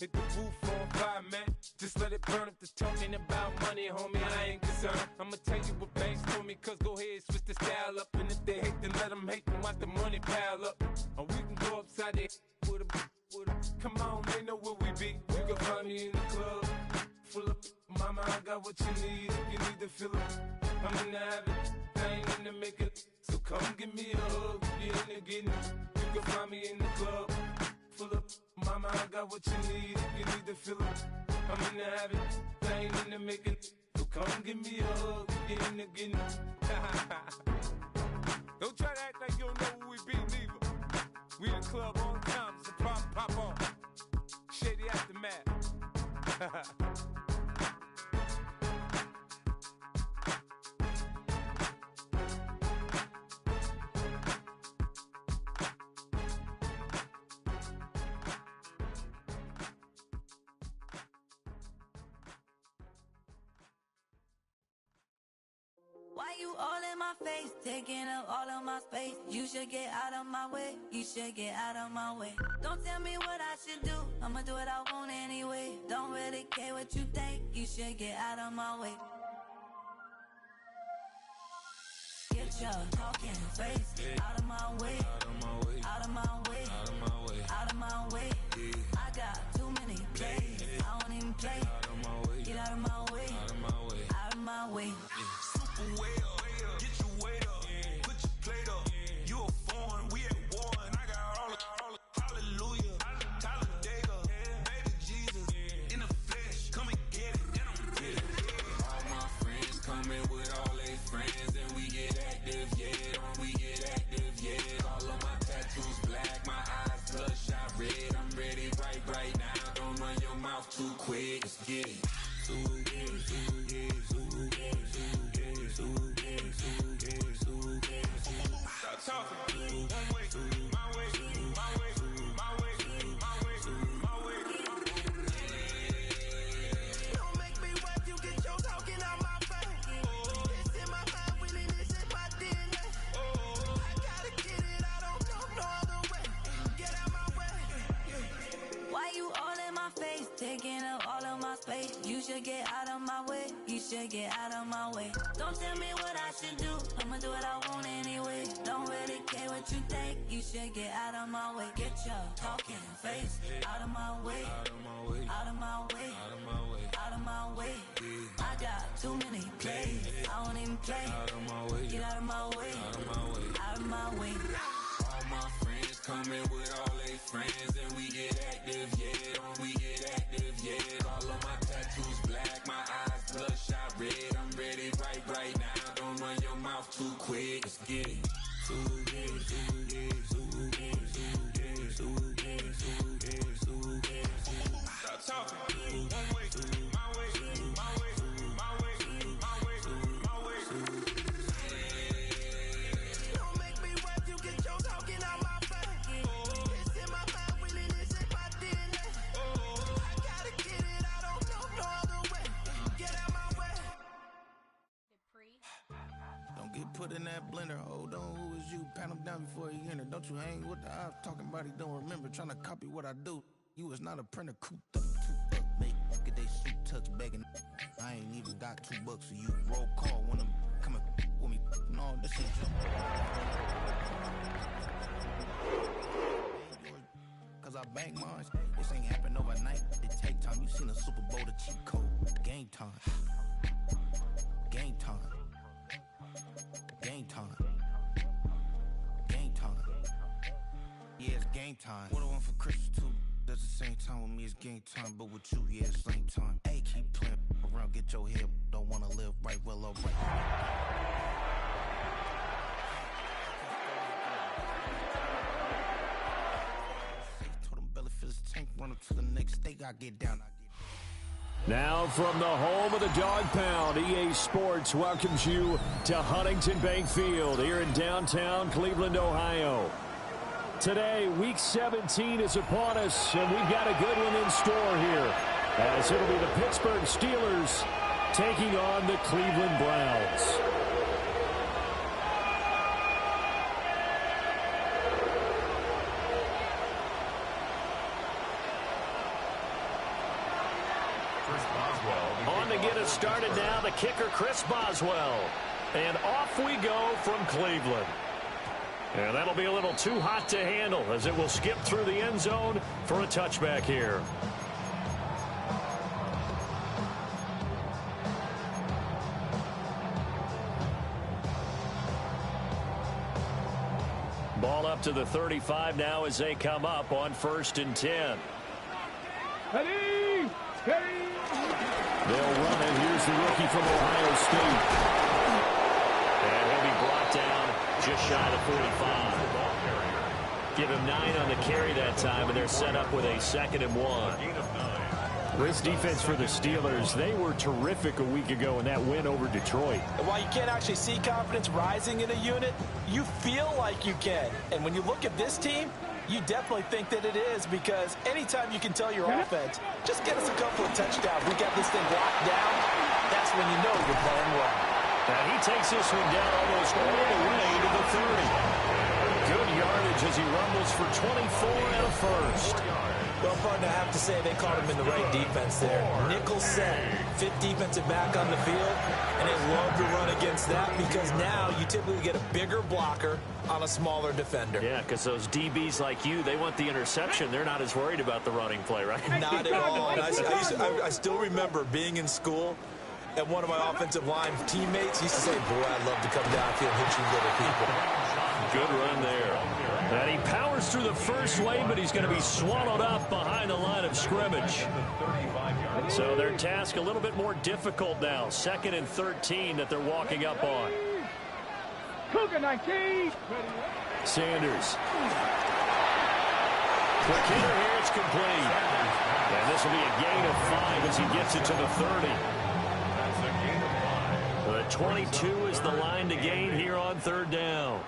Hit the roof on fire, man. Just let it burn if they're talking about money, homie. I ain't concerned. I'ma tell you what banks told me, cause go ahead, switch the style up. And if they hate, then let them hate, then watch the money pile up. Or we can go upside their with a. Come on, they know where we be. You can find me in the club, full of mama, I got what you need. If you need to fill up, I'm in the habit, I ain't in the make it. So come give me a hug, if you're in the getting it. You can find me in the club, full of mama, I got what you need. If you need to fill up, I'm in the habit, I ain't in the making. So come give me a hug, if you're in the getting it. Don't try to act like you don't know who we be, neither. We in the club all the time, so pop on. Shady Aftermath. Why you all in my face, taking up all of my space? You should get out of my way, you should get out of my way. Don't tell me what I should do, I'ma do what I want anyway. Don't really care what you think, you should get out of my way. Get your talking face out of my way, out of my way, out of my way, out of my way, out of my way. I got too many plays, I don't even play. Out of my way, get out of my way, out of my way, out of my way. Way up, get your weight up, put your plate up. You a foreign, we at war, and I got all hallelujah, Talladega, baby Jesus, in the flesh, come and get it, and I'm get it. All my friends coming with all their friends, and we get active, yeah, we get active, yeah. All of my tattoos black, my eyes bloodshot red. I'm ready right now. Don't run your mouth too quick, let's get it. Stop talking. One way, my way, my way, my way, my way, my way. Don't make me wait, you get your talking out my face. It's in my mind, winning this in my DNA. I gotta get it, I don't know no other way. Get out my way. Why you all in my face, taking up all of my space? You should get out of my way, you should get out of my way. Don't tell me what I should do, I'ma do what I want anyway. Don't really care what you think, you should get out of my way. Get your talking face out of my way, out of my way, out of my way, out of my way, out of my way. I got too many plays, I don't even play. Out of my way, get out of my way, out of my way, out of my way. All my friends coming with all their friends, and we get active, yeah. We get active, yeah. All of my tattoos black, my eyes bloodshot red. I'm ready right now. Don't run your mouth too quick, let's get it. Stop talking. One way, my way, my way, my way, my way, my way. Don't make me wait, you get your talking out my face. It's in my mind, winning this in my DNA. I gotta get it, I don't know no other way. Get out my way. Don't get put in that blender. Hold on, who is you? Pat him down before he enter. Don't you hang with the ops talking about he don't remember. Trying to copy what I do. You is not a printer, cooped up, tooped up, make get they suit touch begging. I ain't even got $2 for you. Roll call when I'm coming with me. No, this ain't just. Cause I bank mine. This ain't happen overnight. It take time. You seen a Super Bowl, the cheat code. Game time. Game time. Game time. Game time. Yeah, it's game time. What I want for Christmas too. At the same time with me, it's game time. But with you, yeah, it's same time. Hey, keep playing around, get your head. Don't wanna live right, well, all right. Told them belly fill his tank, run up to the next state. I get down, Now from the home of the Dog Pound, EA Sports welcomes you to Huntington Bank Field here in downtown Cleveland, Ohio. Today, Week 17 is upon us, and we've got a good one in store here, as it'll be the Pittsburgh Steelers taking on the Cleveland Browns. On to get us started now, the kicker, Chris Boswell. And off we go from Cleveland. And that'll be a little too hot to handle as it will skip through the end zone for a touchback here. Ball up to the 35 now as they come up on 1st and 10. Ready, steady. They'll run it. Here's the rookie from Ohio State. And he'll be brought down just shy of 45. Give him 9 on the carry that time, and they're set up with a 2nd and 1. This defense for the Steelers, they were terrific a week ago in that win over Detroit. And while you can't actually see confidence rising in a unit, you feel like you can. And when you look at this team, you definitely think that it is, because anytime you can tell your offense, just get us a couple of touchdowns, we got this thing locked down, that's when you know you're playing well. And he takes this one down almost all the way to the 30. Good yardage as he rumbles for 24 and a first. Well, partner, I have to say they caught him in the right defense there. Nickel set, 5th defensive back on the field, and they love to run against that because now you typically get a bigger blocker on a smaller defender. Yeah, because those DBs like you, they want the interception. They're not as worried about the running play, right? Not at all. And I still remember being in school, and one of my offensive line teammates used to say, boy, I'd love to come downfield and hit you little people. Good run there. And he powers through the first wave, but he's going to be swallowed up behind the line of scrimmage. So their task a little bit more difficult now. 2nd and 13 that they're walking up on. Cougar 19. Sanders. Quick hitter here, it's complete. And this will be a gain of 5 as he gets it to the 30. The 22 is the line to gain here on 3rd down.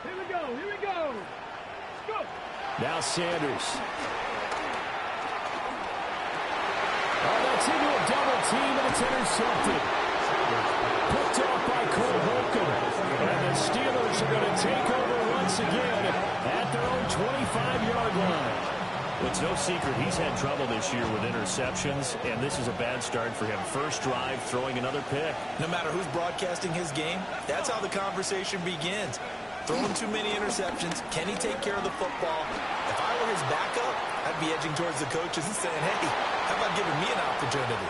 Here we go, here we go. Let's go. Now Sanders. Oh, that's into a double team, and it's intercepted. Picked off by Cole Holcomb. And the Steelers are going to take over once again at their own 25-yard line. Well, it's no secret he's had trouble this year with interceptions, and this is a bad start for him. First drive, throwing another pick. No matter who's broadcasting his game, that's how the conversation begins. Throwing too many interceptions. Can he take care of the football? If I were his backup, I'd be edging towards the coaches and saying, hey, how about giving me an opportunity?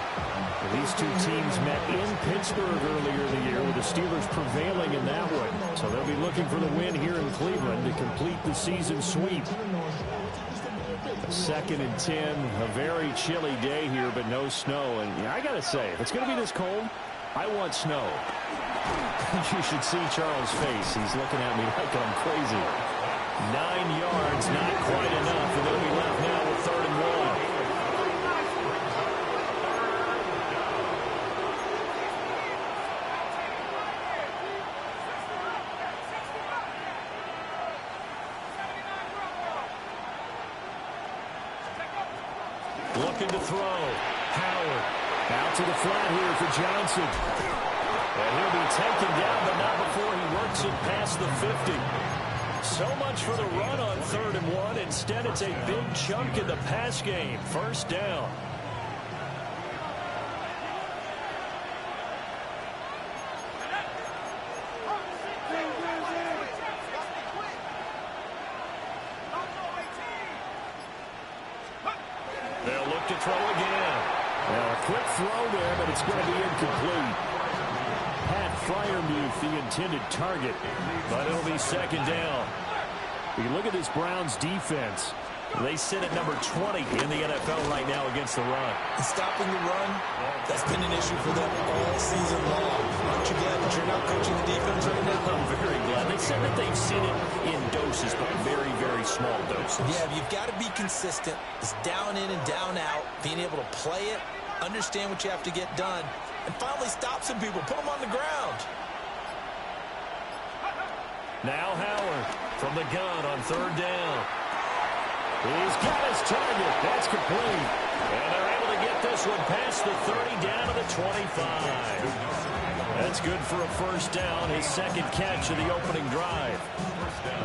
These two teams met in Pittsburgh earlier in the year with the Steelers prevailing in that one. So they'll be looking for the win here in Cleveland to complete the season sweep. 2nd and 10, a very chilly day here, but no snow. And I got to say, if it's going to be this cold, I want snow. You should see Charles' face. He's looking at me like I'm crazy. 9 yards, not quite enough, and they'll be left now with 3rd and 1. Looking to throw. Howard out to the flat here for Johnson. And he'll be taken down, but not before he works it past the 50. So much for the run on 3rd and 1. Instead, it's a big chunk in the pass game. 1st down. They'll look to throw again. Now a quick throw there, but it's going to be incomplete. Pat Freiermuth, the intended target, but it'll be 2nd down. You look at this Browns defense. They sit at number 20 in the NFL right now against the run. Stopping the run, that's been an issue for them all season long. Aren't you glad that you're not coaching the defense right now? I'm very glad. They said that they've seen it in doses, but very, very small doses. Yeah, you've got to be consistent. It's down in and down out, being able to play it, understand what you have to get done, and finally stop some people, put them on the ground. Now Howard from the gun on 3rd down. He's got his target. That's complete. And they're able to get this one past the 30 down to the 25. That's good for a 1st down, his 2nd catch of the opening drive.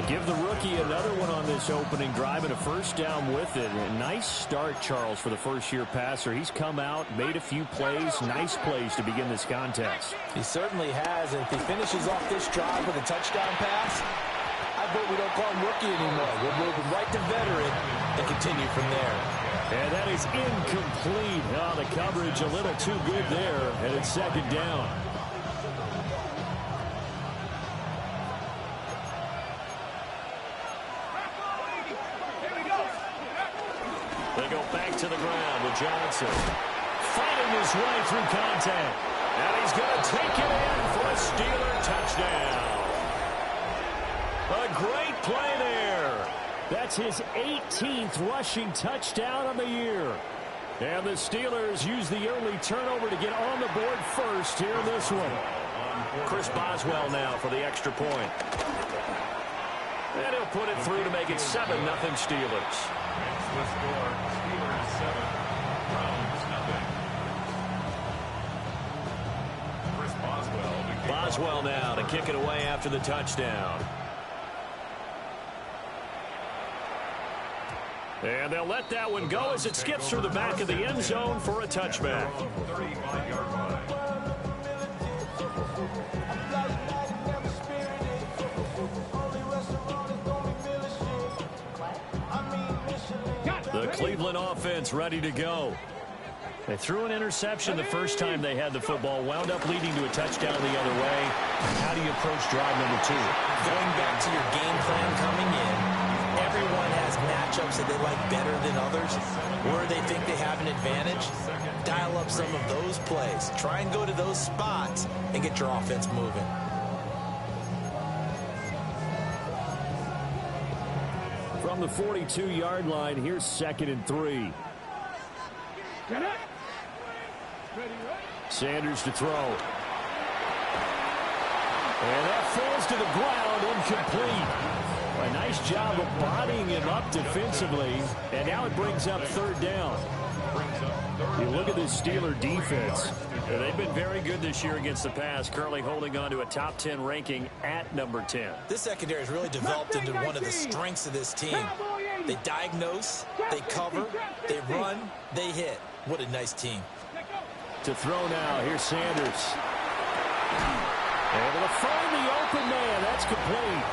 Give the rookie another one on this opening drive and a first down with it. A nice start, Charles, for the first-year passer. He's come out, made a few plays, nice plays to begin this contest. He certainly has, and if he finishes off this drive with a touchdown pass, I bet we don't call him rookie anymore. We'll move him right to veteran and continue from there. And that is incomplete. Oh, the coverage a little too good there, and it's second down. They go back to the ground with Johnson. Fighting his way through contact. And he's going to take it in for a Steeler touchdown. A great play there. That's his 18th rushing touchdown of the year. And the Steelers use the early turnover to get on the board first here in this one. Chris Boswell now for the extra point. And he'll put it through to make it 7-0 Steelers. The score, Steelers 7, Browns 0. Chris Boswell now to kick it away after the touchdown. And they'll let that one go as it skips through the back of the end zone for a touchback. 35-yard line. The Cleveland offense ready to go. They threw an interception the first time they had the football, wound up leading to a touchdown the other way. How do you approach drive number 2? Going back to your game plan coming in, everyone has matchups that they like better than others, where they think they have an advantage. Dial up some of those plays. Try and go to those spots and get your offense moving. From the 42-yard line, here's 2nd and 3. Sanders to throw. And that falls to the ground, incomplete. A nice job of bodying him up defensively, and now it brings up 3rd down. You look at this Steeler defense. They've been very good this year against the pass, currently holding on to a top 10 ranking at number 10. This secondary has really developed into one of the strengths of this team. They diagnose, they cover, they run, they hit. What a nice team. To throw now, here's Sanders. Able to find the open man. That's complete.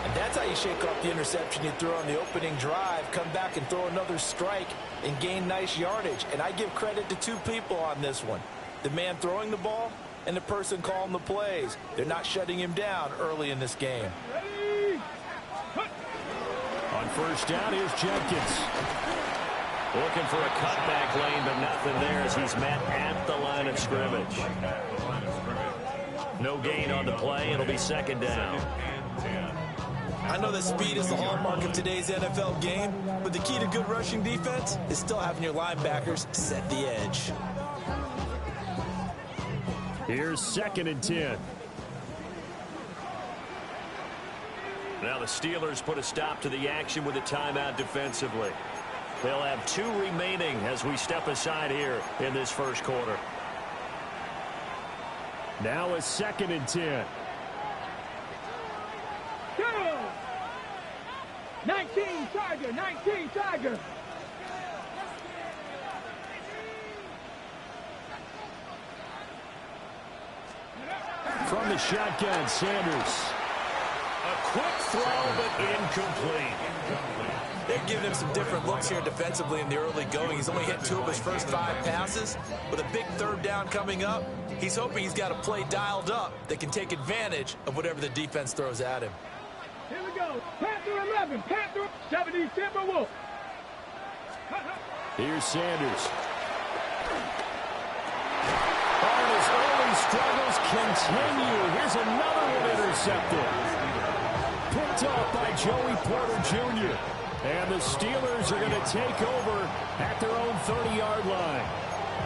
And that's how you shake off the interception you threw on the opening drive, come back and throw another strike and gain nice yardage. And I give credit to 2 people on this one. The man throwing the ball and the person calling the plays. They're not shutting him down early in this game. On 1st down, here's Jenkins. Looking for a cutback lane, but nothing there as he's met at the line of scrimmage. No gain on the play. It'll be 2nd down. I know that speed is the hallmark of today's NFL game, but the key to good rushing defense is still having your linebackers set the edge. Here's 2nd and 10. Now the Steelers put a stop to the action with a timeout defensively. They'll have 2 remaining as we step aside here in this first quarter. Now a 2nd and 10. 19 Tiger, 19 Tiger. From the shotgun, Sanders. A quick throw, but incomplete. They're giving him some different looks here defensively in the early going. He's only hit 2 of his first 5 passes. With a big 3rd down coming up, he's hoping he's got a play dialed up that can take advantage of whatever the defense throws at him. Here we go. Panther 11, Panther 70 Timberwolf. Here's Sanders. And his early struggles continue. Here's another one intercepted. Picked off by Joey Porter Jr. And the Steelers are going to take over at their own 30-yard line.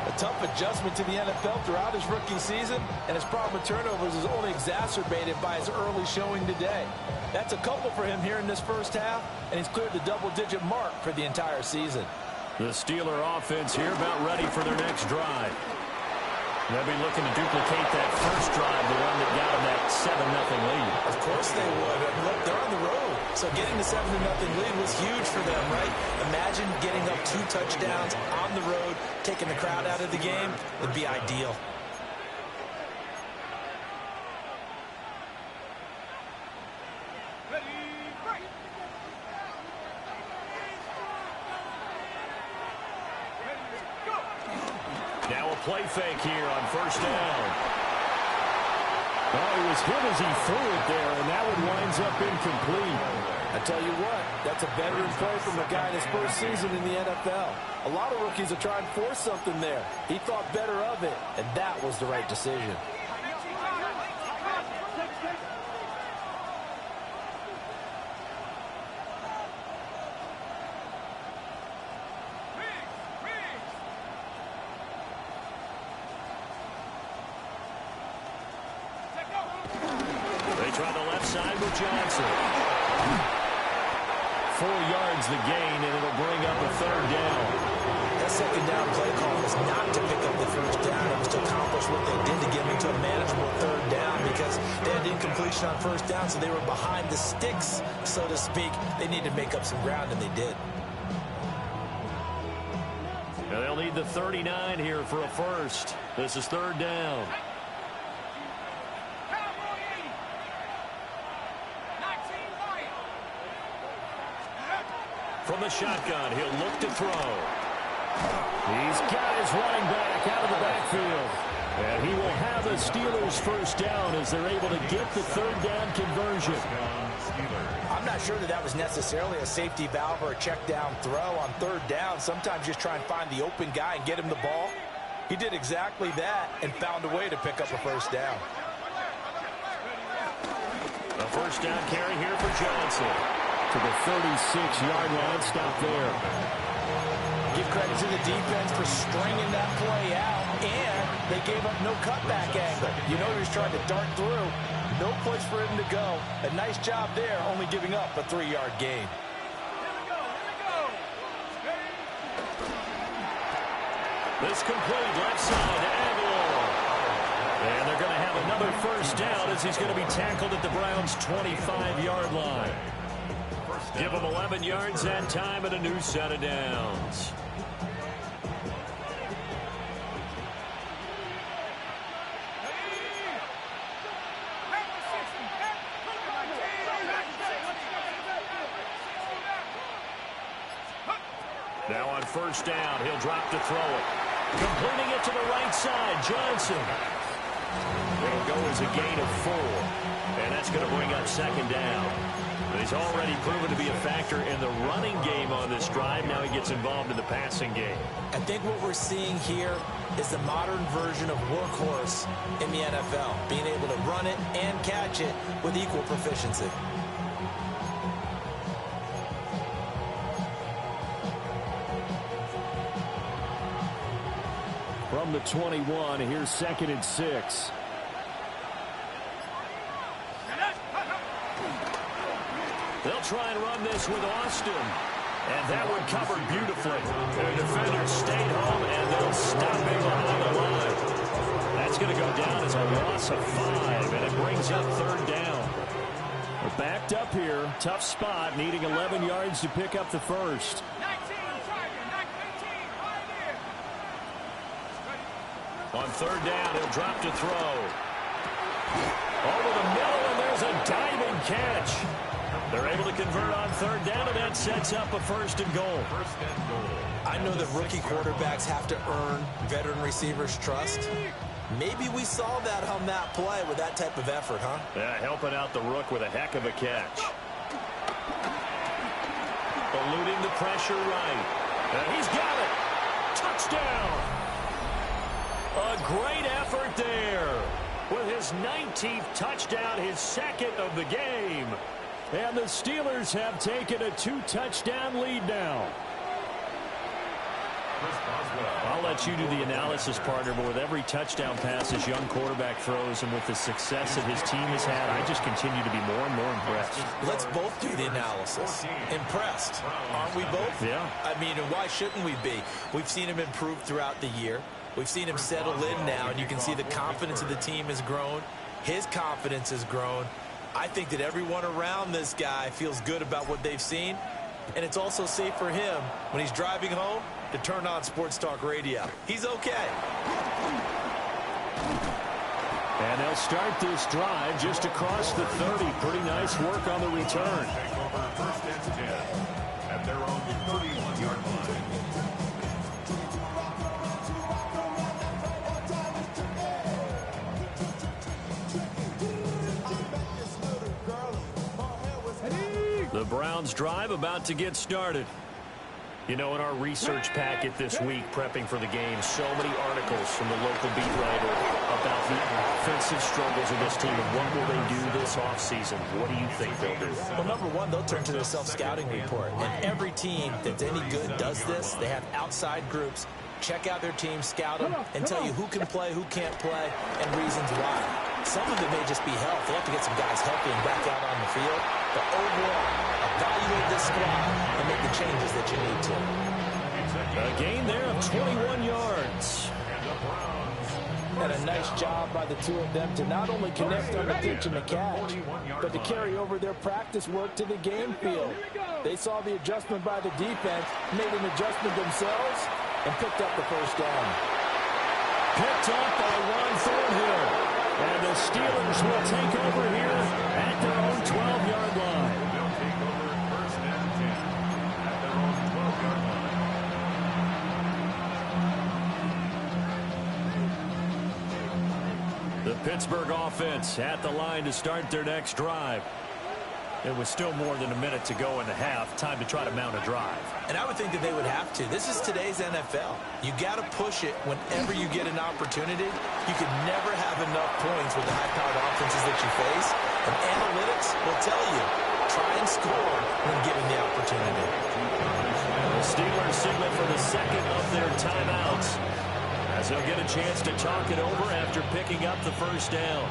A tough adjustment to the NFL throughout his rookie season, and his problem with turnovers is only exacerbated by his early showing today. That's a couple for him here in this first half, and he's cleared the double-digit mark for the entire season. The Steeler offense here about ready for their next drive. They'll be looking to duplicate that first drive, the one that got them that 7-0 lead. Of course they would. I mean, look, they're on the road. So getting the 7-0 lead was huge for them, right? Imagine getting up 2 touchdowns on the road, taking the crowd out of the game. It'd be ideal. Now a play fake here on first down. Oh, he was hit as he threw it there, and that one winds up incomplete. I tell you what, that's a veteran play from a guy in his first season in the NFL. A lot of rookies are trying to force something there. He thought better of it, and that was the right decision. Try the left side with Johnson. 4 yards the gain, and it'll bring up a third down. That second down play call was not to pick up the first down. It was to accomplish what they did to get them into a manageable third down because they had incompletion on first down, so they were behind the sticks, so to speak. They needed to make up some ground, and they did. Now they'll need the 39 here for a first. This is third down. From the shotgun, he'll look to throw. He's got his running back out of the backfield. And he will have the Steelers first down as they're able to get the third down conversion. I'm not sure that was necessarily a safety valve or a check down throw on third down. Sometimes just try and find the open guy and get him the ball. He did exactly that and found a way to pick up a first down. A first down carry here for Johnson. To the 36-yard line, stop there. Give credit to the defense for stringing that play out, and they gave up no cutback angle. You know he was trying to dart through. No place for him to go. A nice job there, only giving up a 3-yard gain. This complete left side to Aguilar. And they're going to have another first down as he's going to be tackled at the Browns' 25-yard line. Give them 11 yards that time and a new set of downs. Now on first down, he'll drop to throw it. Completing it to the right side, Johnson. It'll go as a gain of 4. And that's going to bring up second down. He's already proven to be a factor in the running game on this drive. Now he gets involved in the passing game. I think what we're seeing here is the modern version of workhorse in the NFL, being able to run it and catch it with equal proficiency. From the 21, here's 2nd and 6. They'll try and run this with Austin. And that one covered beautifully. Their defenders stayed home, and they'll stop him behind the line. That's going to go down as a loss of 5, and it brings up third down. We're backed up here. Tough spot, needing 11 yards to pick up the first. On third down, he'll drop to throw. Over the middle, and there's a diving catch. They're able to convert on third down, and that sets up a first and goal. I know that rookie quarterbacks have to earn veteran receivers' trust. Maybe we saw that on that play with that type of effort, huh? Yeah, helping out the rook with a heck of a catch. Eluding the pressure right. And he's got it. Touchdown. A great effort there. With his 19th touchdown, his 2nd of the game. And the Steelers have taken a 2-touchdown lead now. I'll let you do the analysis, partner, but with every touchdown pass this young quarterback throws and with the success that his team has had, I just continue to be more and more impressed. Let's both do the analysis. Impressed. Aren't we both? Yeah. I mean, and why shouldn't we be? We've seen him improve throughout the year. We've seen him settle in now, and you can see the confidence of the team has grown. His confidence has grown. I think that everyone around this guy feels good about what they've seen, and it's also safe for him when he's driving home to turn on Sports Talk Radio. He's okay. And they'll start this drive just across the 30. Pretty nice work on the return. Take over first and 10 at their own 31-yard line. The Browns drive about to get started. You know, in our research packet this week, prepping for the game, so many articles from the local beat writer about the offensive struggles of this team and what will they do this offseason. What do you think they'll do? Well, number one, they'll turn to their self-scouting report. And every team that's any good does this. They have outside groups. Check out their team, scout them, and tell you who can play, who can't play, and reasons why. Some of it may just be health. They have to get some guys healthy and back out on the field. But overall, evaluate this squad and make the changes that you need to. A gain there of 21 yards. And a nice job by the two of them to not only connect on the pitch and the catch, but to carry over their practice work to the game field. They saw the adjustment by the defense, made an adjustment themselves, and picked up the first down. Picked up by Ron Thornhill. And the Steelers will take over here at their own 12-yard line. They'll take over first and 10 at their own 12-yard line. The Pittsburgh offense at the line to start their next drive. It was still more than a minute to go in the half. Time to try to mount a drive. And I would think that they would have to. This is today's NFL. You got to push it whenever you get an opportunity. You could never have enough points with the high-powered offenses that you face. And analytics will tell you, try and score when given the opportunity. The Steelers signal for the second of their timeouts, as they'll get a chance to talk it over after picking up the first down.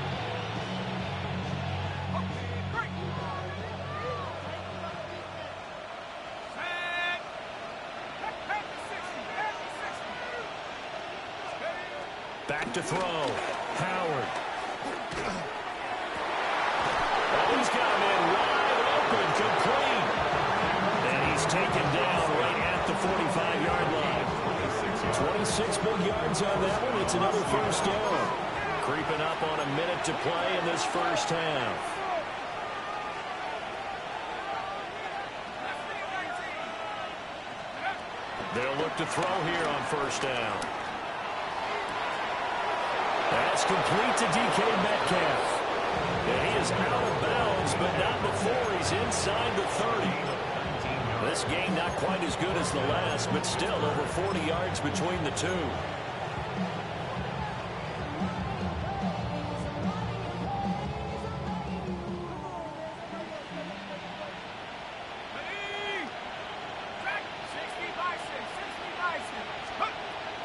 Back to throw. Howard. Oh, he's got him in wide open, complete. And he's taken down right at the 45-yard line. 26 big yards on that one. It's another first down. Creeping up on a minute to play in this first half. They'll look to throw here on first down. That's complete to DK Metcalf. And he is out of bounds, but not before he's inside the 30. This game not quite as good as the last, but still over 40 yards between the two.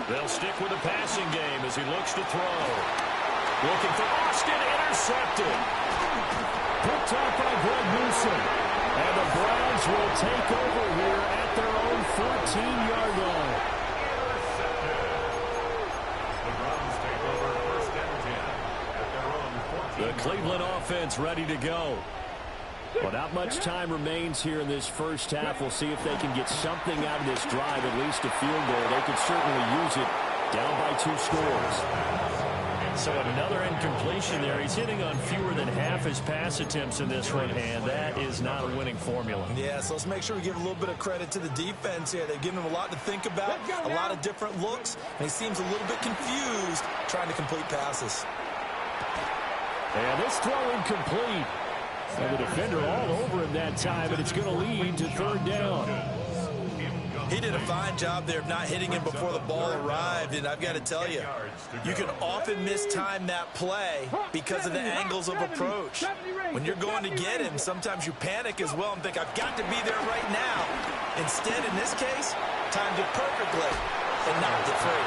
They'll stick with the passing game as he looks to throw. Looking for Austin, intercepted. Picked up by Greg Newsom. And the Browns will take over here at their own 14-yard line. The Browns take over first and 10 at their own 14. The Cleveland offense ready to go. Well, not much time remains here in this first half. We'll see if they can get something out of this drive, at least a field goal. They could certainly use it down by 2 scores. So another incompletion there. He's hitting on fewer than half his pass attempts in this one, and that is not a winning formula. Yeah, so let's make sure we give a little bit of credit to the defense here. They've given him a lot to think about, a lot of different looks, and he seems a little bit confused trying to complete passes. And this throw incomplete. And the defender all over him that time, and it's going to lead to third down. He did a fine job there of not hitting him before the ball arrived, and I've got to tell you, you can often mistime that play because of the angles of approach. When you're going to get him, sometimes you panic as well and think, I've got to be there right now. Instead, in this case, timed it perfectly and knocked it free.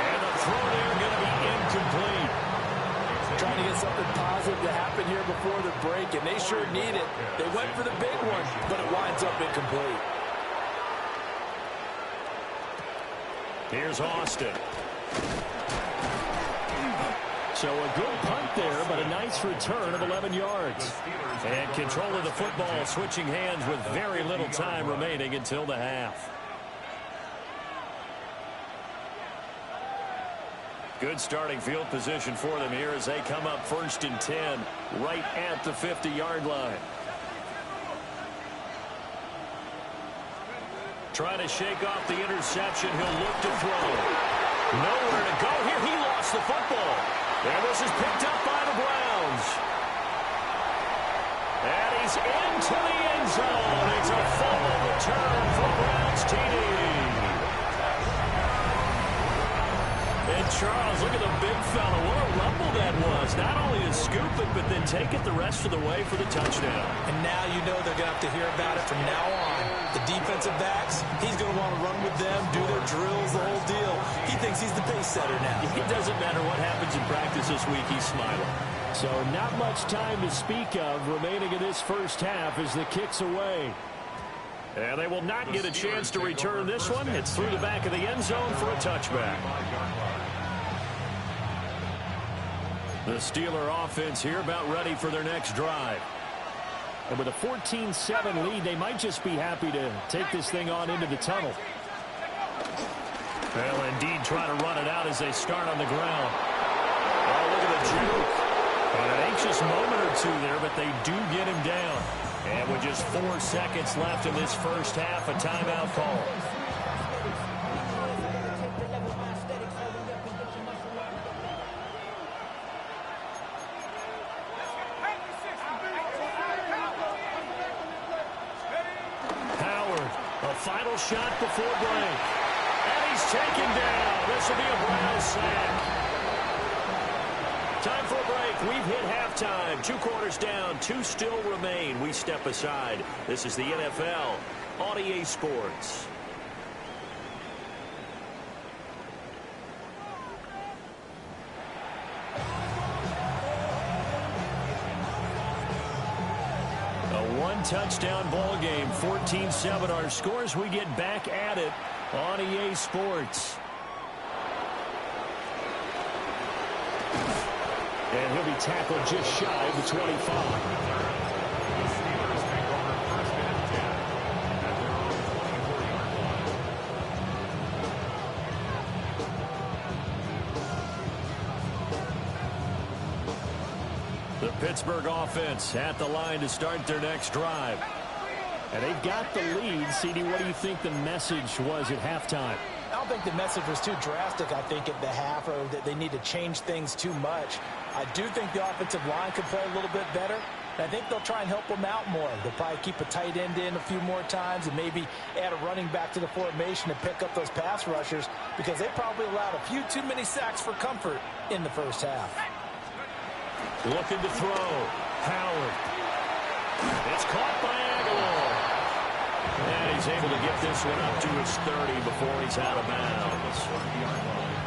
And the throw there going to be incomplete. Trying to get something positive to happen here before the break, and they sure need it. They went for the big one, but it winds up incomplete. Here's Austin. So a good punt there, but a nice return of 11 yards. And control of the football switching hands with very little time remaining until the half. Good starting field position for them here as they come up 1st and 10 right at the 50-yard line. Trying to shake off the interception. He'll look to throw. Nowhere to go here. He lost the football. And this is picked up by the Browns. And he's into the end zone. It's a fumble return for Browns TD. And Charles, look at the big fella. What a rumble that was. Not only to scoop it, but then take it the rest of the way for the touchdown. And now you know they're going to have to hear about it from now on. The defensive backs, he's going to want to run with them, do their drills, the whole deal. He thinks he's the pace setter now. It doesn't matter what happens in practice this week. He's smiling. So not much time to speak of remaining in this first half as the kick's away. And they will not get a chance to return this one. It's through the back of the end zone for a touchback. The Steeler offense here about ready for their next drive. And with a 14-7 lead, they might just be happy to take this thing on into the tunnel. They'll indeed try to run it out as they start on the ground. Oh, look at the juke. And an anxious moment or two there, but they do get him down. And with just 4 seconds left in this first half, a timeout call. Final shot before break. And he's taken down. This will be a Browns sack. Time for a break. We've hit halftime. 2 quarters down. 2 still remain. We step aside. This is the NFL on EA Sports. Touchdown ball game, 14-7 our scores. We get back at it on EA Sports. And he'll be tackled just shy of the 25. Pittsburgh offense at the line to start their next drive. And they've got the lead. CD, what do you think the message was at halftime? I don't think the message was too drastic, I think, at the half, or that they need to change things too much. I do think the offensive line could play a little bit better. And I think they'll try and help them out more. They'll probably keep a tight end in a few more times and maybe add a running back to the formation to pick up those pass rushers, because they probably allowed a few too many sacks for comfort in the first half. Looking to throw. Howard. It's caught by Aguilar. And he's able to get this one up to his 30 before he's out of bounds.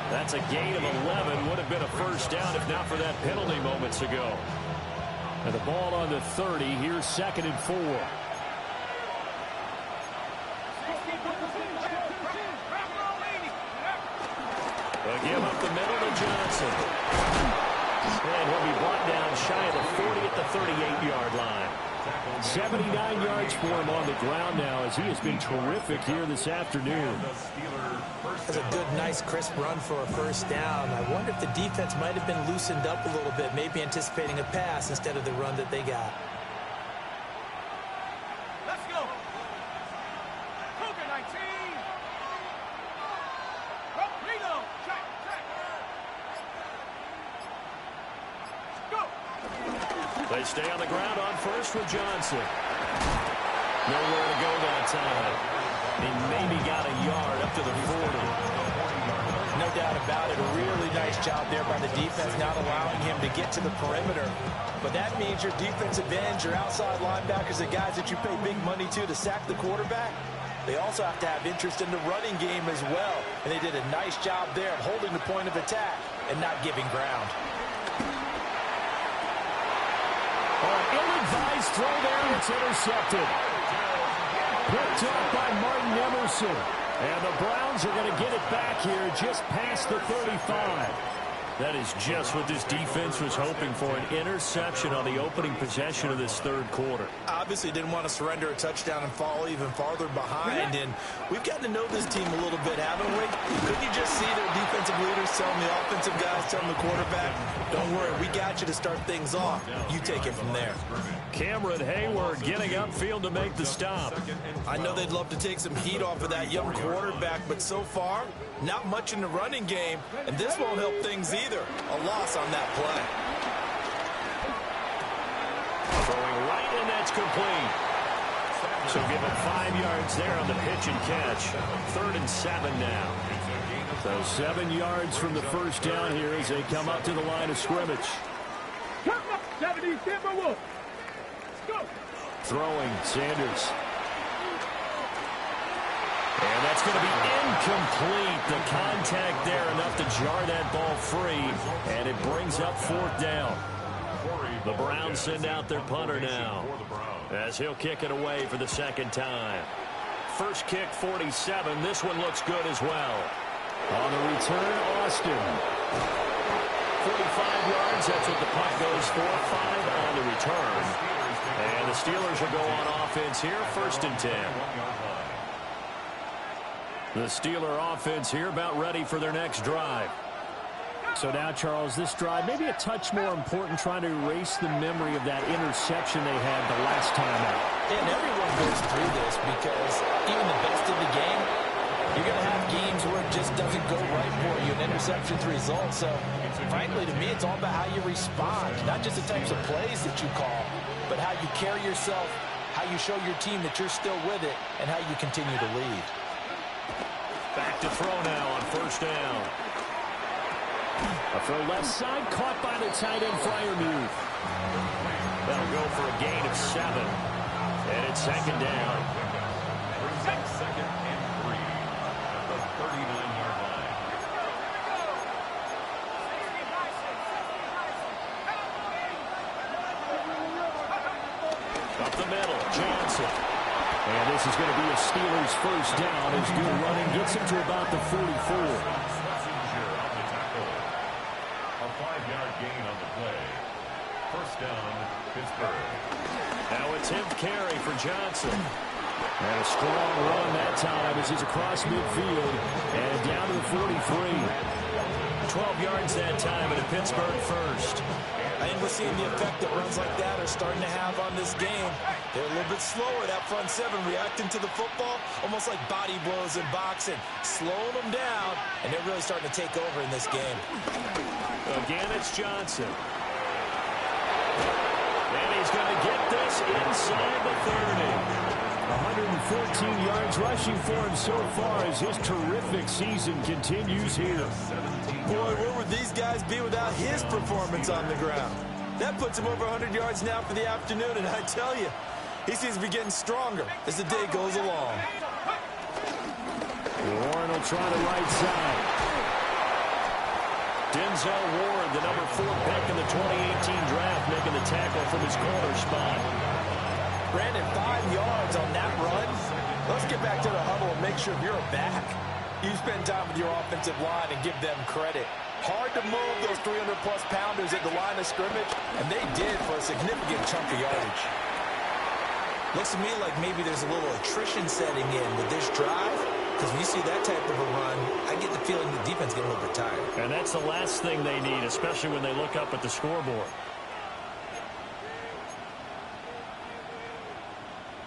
That's a gain of 11. Would have been a first down if not for that penalty moments ago. And the ball on the 30. Here's 2nd and 4. They'll give up the middle to Johnson. And he'll be brought down shy of the 40 at the 38-yard line. 79 yards for him on the ground now as he has been terrific here this afternoon. That's a good, nice, crisp run for a first down. I wonder if the defense might have been loosened up a little bit, maybe anticipating a pass instead of the run that they got. Let's go. Cougar 19. They stay on the ground on first with Johnson. Nowhere to go that time. He maybe got a yard up to the 40. No doubt about it. A really nice job there by the defense, not allowing him to get to the perimeter. But that means your defensive ends, your outside linebackers, the guys that you pay big money to sack the quarterback, they also have to have interest in the running game as well. And they did a nice job there of holding the point of attack and not giving ground. Ill-advised throw there. It's intercepted. Picked up by Martin Emerson. And the Browns are going to get it back here just past the 35. That is just what this defense was hoping for, an interception on the opening possession of this third quarter. Obviously didn't want to surrender a touchdown and fall even farther behind, and we've gotten to know this team a little bit, haven't we? Couldn't you just see their defensive leaders telling the offensive guys, telling the quarterback, don't worry, we got you to start things off. You take it from there. Cameron Hayward getting upfield to make the stop. I know they'd love to take some heat off of that young quarterback, but so far, not much in the running game, and this won't help things either. A loss on that play. Throwing right, and that's complete. So give him 5 yards there on the pitch and catch. 3rd and 7 now. So 7 yards from the first down here as they come up to the line of scrimmage. Come up, 70, Timberwolves. Go. Throwing, Sanders. And that's going to be incomplete. The contact there enough to jar that ball free, and it brings up 4th down. The Browns send out their punter now as he'll kick it away for the second time. First kick, 47. This one looks good as well. On the return, Austin. 45 yards, that's what the punt goes for. 5 on the return. And the Steelers will go on offense here, 1st and 10. The Steeler offense here about ready for their next drive. So now, Charles, this drive maybe a touch more important, trying to erase the memory of that interception they had the last time out. And everyone goes through this because even the best of the game, you're going to have games where it just doesn't go right for you, and interceptions result. So, frankly, to me, it's all about how you respond, not just the types of plays that you call, but how you carry yourself, how you show your team that you're still with it, and how you continue to lead. Back to throw now on 1st down. A throw left side, caught by the tight end, Freiermuth. That'll go for a gain of 7. And it's 2nd down. 2nd and 3 at the 39-yard line. Up the middle, Johnson. And this is going to be a Steelers 1st down as good running gets him to about the 44. A 5-yard gain on the play. 1st down, Pittsburgh. Now a 10th carry for Johnson. And a strong run that time as he's across midfield and down to the 43. 12 yards that time and a Pittsburgh 1st. I think we're seeing the effect that runs like that are starting to have on this game. They're a little bit slower, that front 7, reacting to the football, almost like body blows in boxing, slowing them down, and they're really starting to take over in this game. Again, it's Johnson. And he's going to get this inside the 30. 114 yards rushing for him so far as his terrific season continues here. Boy, where would these guys be without his performance on the ground? That puts him over 100 yards now for the afternoon, and I tell you, he seems to be getting stronger as the day goes along. Warren will try the right side. Denzel Ward, the number 4 pick in the 2018 draft, making the tackle from his corner spot. Brandon, 5 yards on that run. Let's get back to the huddle and make sure you're back. You spend time with your offensive line and give them credit. Hard to move those 300-plus pounders at the line of scrimmage, and they did for a significant chunk of yardage. Looks to me like maybe there's a little attrition setting in with this drive, because when you see that type of a run, I get the feeling the defense getting a little bit tired. And that's the last thing they need, especially when they look up at the scoreboard.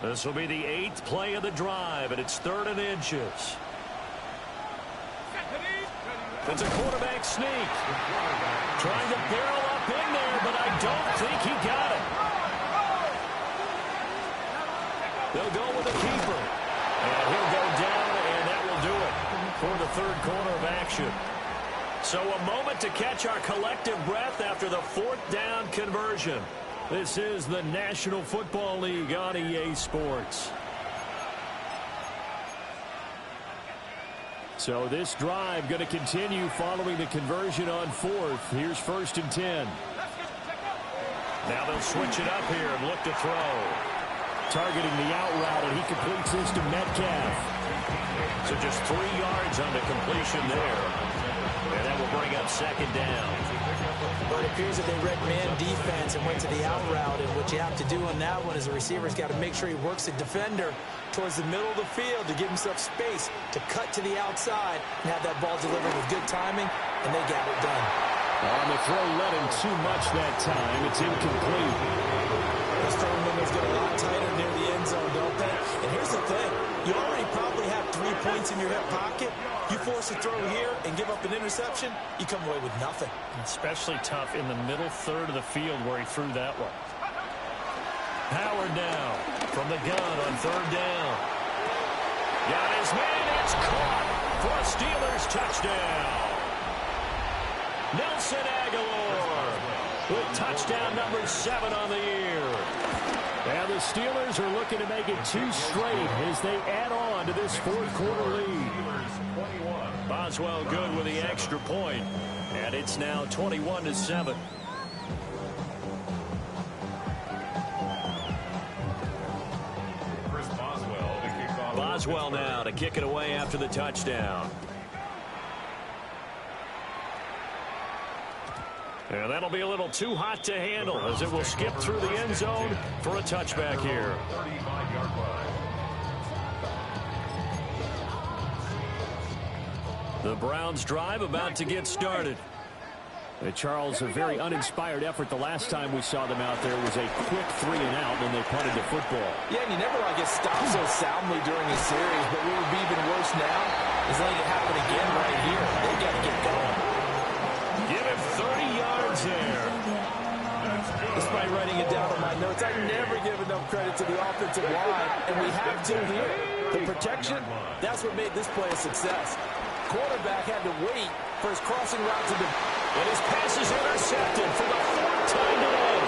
This will be the 8th play of the drive, and it's 3rd and inches. It's a quarterback sneak. Trying to barrel up in there, but I don't think he got it. They'll go with the keeper. And he'll go down, and that will do it for the 3rd quarter of action. So a moment to catch our collective breath after the 4th down conversion. This is the National Football League on EA Sports. So this drive going to continue following the conversion on 4th. Here's 1st and 10. Now they'll switch it up here and look to throw. Targeting the out route, and he completes this to Metcalf. So just 3 yards on the completion there. And that will bring up second down. Well, it appears that they read man defense and went to the out route, and what you have to do on that one is the receiver's got to make sure he works the defender towards the middle of the field to give himself space to cut to the outside and have that ball delivered with good timing, and they got it done. On the throw, led him too much that time. It's incomplete. Those throwing windows get a lot tighter near the end zone, don't they? And here's the thing. You already probably have 3 points in your hip pocket. You force a throw here and give up an interception, you come away with nothing. Especially tough in the middle third of the field where he threw that one. Howard now from the gun on third down. Got his man. It's caught for a Steelers touchdown. Nelson Aguilar with touchdown number 7 on the year. And the Steelers are looking to make it 2 straight as they add on to this fourth quarter lead. Boswell good with the extra point, and it's now 21-7. Boswell now to kick it away after the touchdown. And that'll be a little too hot to handle as it will skip through the end zone for a touchback here. The Browns drive about to get started. Charles, a very uninspired effort the last time we saw them out there was a quick 3 and out when they punted the football. Yeah, and you never want to get stopped so soundly during a series, but what would be even worse now is letting it happen again right here. They've got to get going. Give him 30 yards there. Despite writing it down on my notes, I never give enough credit to the offensive line, and we have to here. The protection, that's what made this play a success. Quarterback had to wait for his crossing route to the... And his pass is intercepted for the 4th time today.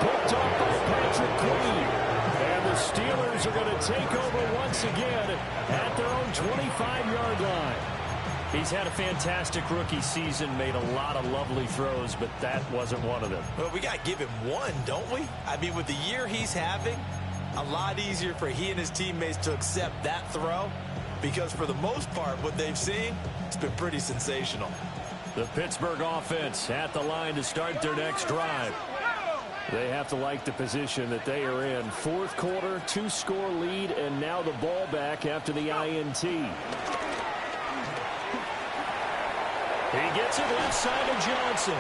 Picked off by Patrick Queen. And the Steelers are going to take over once again at their own 25-yard line. He's had a fantastic rookie season, made a lot of lovely throws, but that wasn't one of them. Well, we got to give him one, don't we? I mean, with the year he's having, a lot easier for he and his teammates to accept that throw because for the most part, what they've seen, it's been pretty sensational. The Pittsburgh offense at the line to start their next drive. They have to like the position that they are in. Fourth quarter, 2-score lead, and now the ball back after the INT. He gets it left side of Johnson.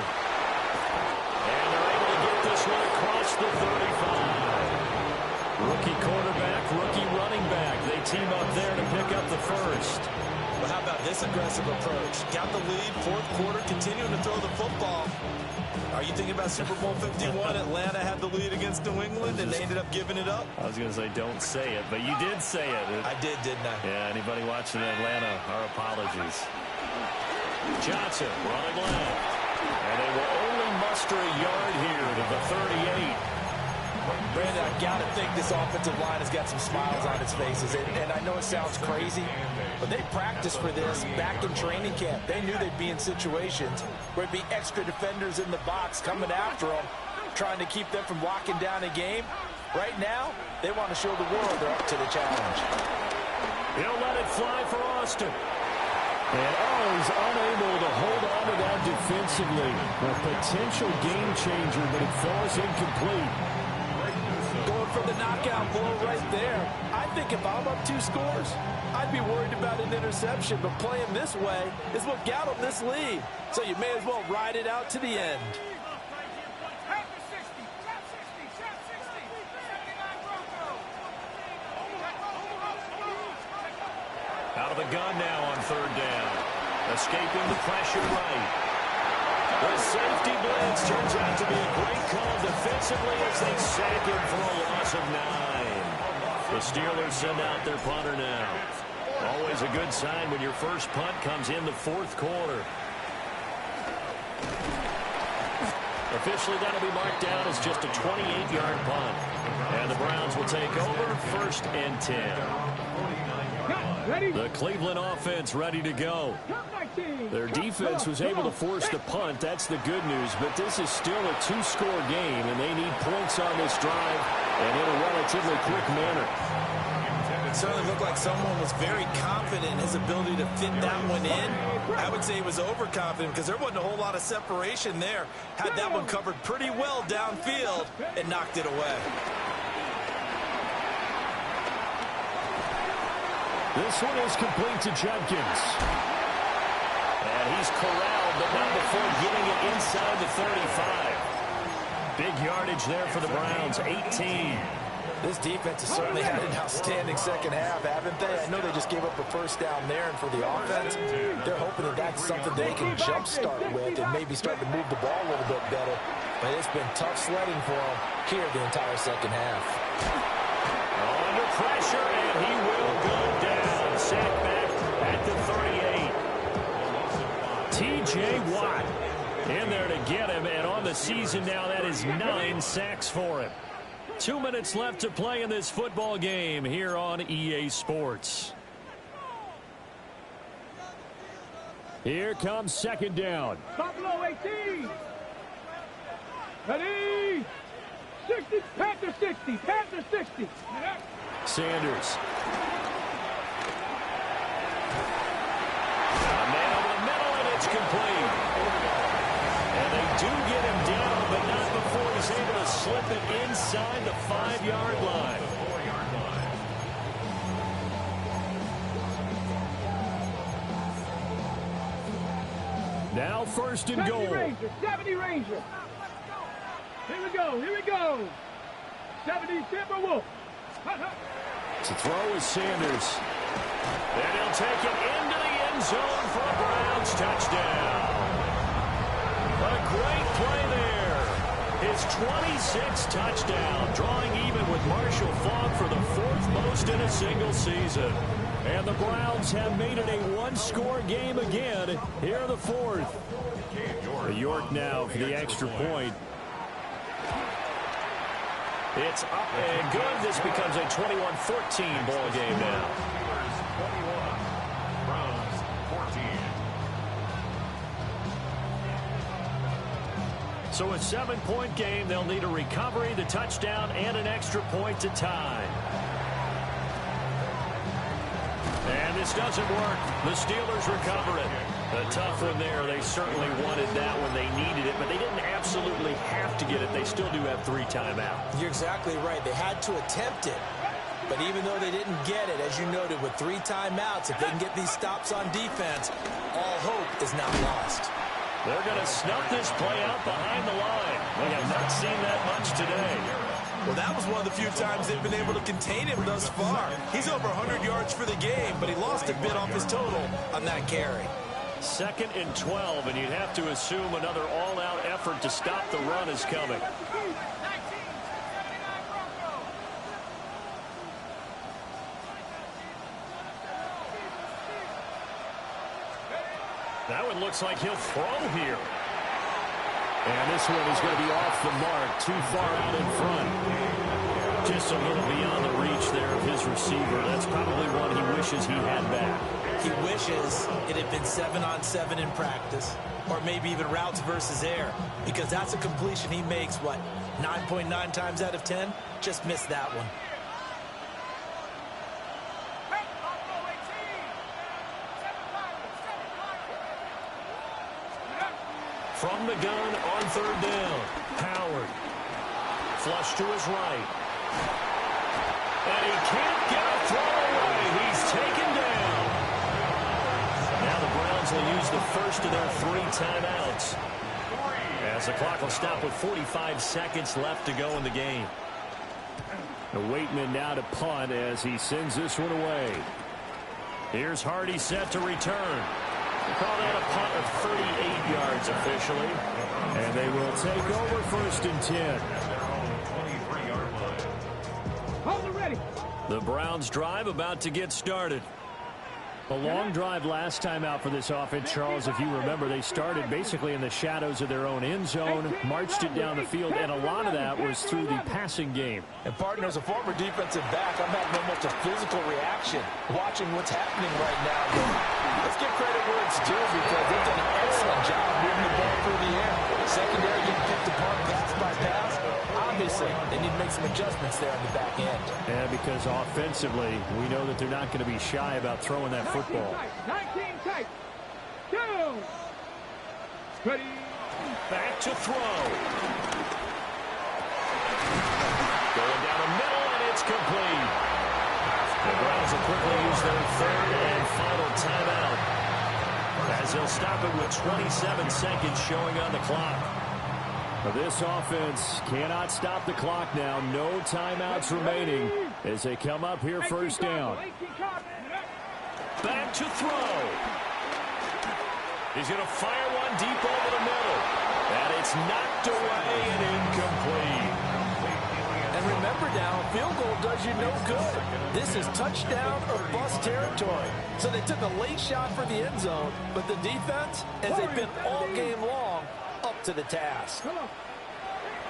And they're able to get this one across the 35. Rookie quarterback, rookie running back. They team up there to pick up the first. But how about this aggressive approach? Got the lead, fourth quarter, continuing to throw the football. Are you thinking about Super Bowl 51? Atlanta had the lead against New England, and they ended up giving it up? I was going to say don't say it, but you did say it. I did, didn't I? Yeah, anybody watching Atlanta, our apologies. Johnson running left. And they will only muster a yard here to the 38. Brandon, I got to think this offensive line has got some smiles on its faces. And I know it sounds crazy, but they practiced for this back in training camp. They knew they'd be in situations where it'd be extra defenders in the box coming after them, trying to keep them from locking down a game. Right now, they want to show the world they're up to the challenge. He'll let it fly for Austin. And he's unable to hold on to that defensively. A potential game changer, but it falls incomplete. Going for the knockout blow right there. I think if I'm up 2 scores, I'd be worried about an interception, but playing this way is what got them this lead. So you may as well ride it out to the end. Out of the gun now on third down. Escaping the pressure right. The safety blitz turns out to be a great call defensively as they sack him for a loss of 9. The Steelers send out their punter now. Always a good sign when your first punt comes in the fourth quarter. Officially, that'll be marked down as just a 28-yard punt. And the Browns will take over 1st and 10. The Cleveland offense ready to go. Their defense was able to force the punt. That's the good news. But this is still a 2-score game, and they need points on this drive and in a relatively quick manner. Certainly looked like someone was very confident in his ability to fit that one in. I would say he was overconfident because there wasn't a whole lot of separation there. Had that one covered pretty well downfield and knocked it away. This one is complete to Judkins. And he's corralled, but not before getting it inside the 35. Big yardage there for the Browns, 18. This defense has certainly had an outstanding second half, haven't they? I know they just gave up a first down there, and for the offense, they're hoping that that's something they can jumpstart with and maybe start to move the ball a little bit better. But it's been tough sledding for them here the entire second half. Under pressure, and he will go down. Sack back at the 38. T.J. Watt in there to get him, and on the season now, that is 9 sacks for him. 2 minutes left to play in this football game here on EA Sports. Here comes second down. Buffalo 18. Ready? 60. Panther 60. Panther 60. Sanders. A man over the middle, and it's complete. And they do get him down, but not before he's able to slip it inside the 5-yard line. Now first and goal. 70 Ranger. Here we go. Here we go. 70 Timberwolf. To throw is Sanders. And he'll take it into the end zone for a Browns touchdown. A great play there. His 26th touchdown, drawing even with Marshall Faulk for the 4th most in a single season. And the Browns have made it a one-score game again here in the 4th. York now for the extra point. It's up and good. This becomes a 21-14 ball game now. Browns 14. So a 7-point game. They'll need a recovery, the touchdown, and an extra point to tie. And this doesn't work. The Steelers recover it. A tough one there. They certainly wanted that when they needed it, but they didn't absolutely have to get it. They still do have 3 timeouts. You're exactly right. They had to attempt it. But even though they didn't get it, as you noted, with 3 timeouts, if they can get these stops on defense, all hope is not lost. They're going to snuff this play out behind the line. We have not seen that much today. Well, that was one of the few times they've been able to contain him thus far. He's over 100 yards for the game, but he lost a bit off his total on that carry. 2nd and 12, and you'd have to assume another all-out effort to stop the run is coming. That one looks like he'll throw here. And this one is going to be off the mark, too far out in front. Just a little beyond the reach there of his receiver. That's probably one he wishes he had back. He wishes it had been 7-on-7 in practice, or maybe even routes versus air, because that's a completion he makes, 9.9 times out of 10? Just missed that one. From the gun on 3rd down, Howard. Flush to his right. And he can't get a throw away. He's taken down. Now the Browns will use the first of their 3 timeouts, as the clock will stop with 45 seconds left to go in the game. The Waitman now to punt as he sends this one away. Here's Hardy set to return. We'll call that a punt of 38 yards officially. And they will take over 1st and 10. Hold it ready. The Browns drive about to get started. A long drive last time out for this offense, Charles. If you remember, they started basically in the shadows of their own end zone, marched it down the field, and a lot of that was through the passing game. And, partner, as a former defensive back, I'm having almost a physical reaction watching what's happening right now. But let's give credit where it's due, because they've done an excellent job moving the ball through the air. Secondary getting picked apart pass by pass. Obviously, Seriously, they need to make some adjustments there on the back end. Yeah, because offensively, we know that they're not going to be shy about throwing that football. 19 tight. 2. Ready. Back to throw. Going down the middle, and it's complete. The Browns will quickly use their third and final timeout, as they'll stop it with 27 seconds showing on the clock. This offense cannot stop the clock now. No timeouts remaining as they come up here first down. Back to throw. He's going to fire one deep over the middle. And it's knocked away and incomplete. And remember now, field goal does you no good. This is touchdown or bust territory. So they took a late shot for the end zone, but the defense, as they've been all game long, up to the task.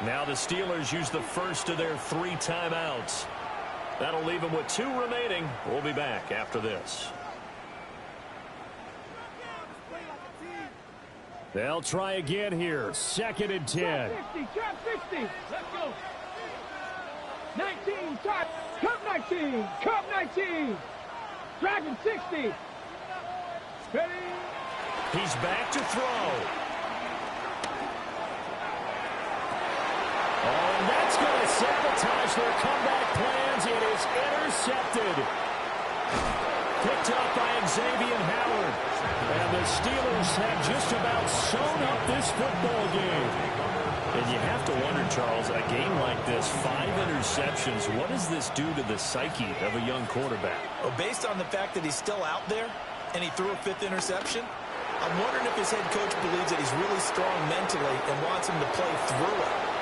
Now the Steelers use the first of their 3 timeouts. That'll leave them with 2 remaining. We'll be back after this. They'll try again here. 2nd and 10. Trap 50. Let's go. 19. Trap. Cup 19. Cup 19. Dragon 60. Ready. He's back to throw. Oh, and that's going to sabotage their comeback plans. It is intercepted. Picked up by Xavier Howard. And the Steelers have just about sewn up this football game. And you have to wonder, Charles, a game like this, 5 interceptions, what does this do to the psyche of a young quarterback? Well, based on the fact that he's still out there and he threw a 5th interception, I'm wondering if his head coach believes that he's really strong mentally and wants him to play through it.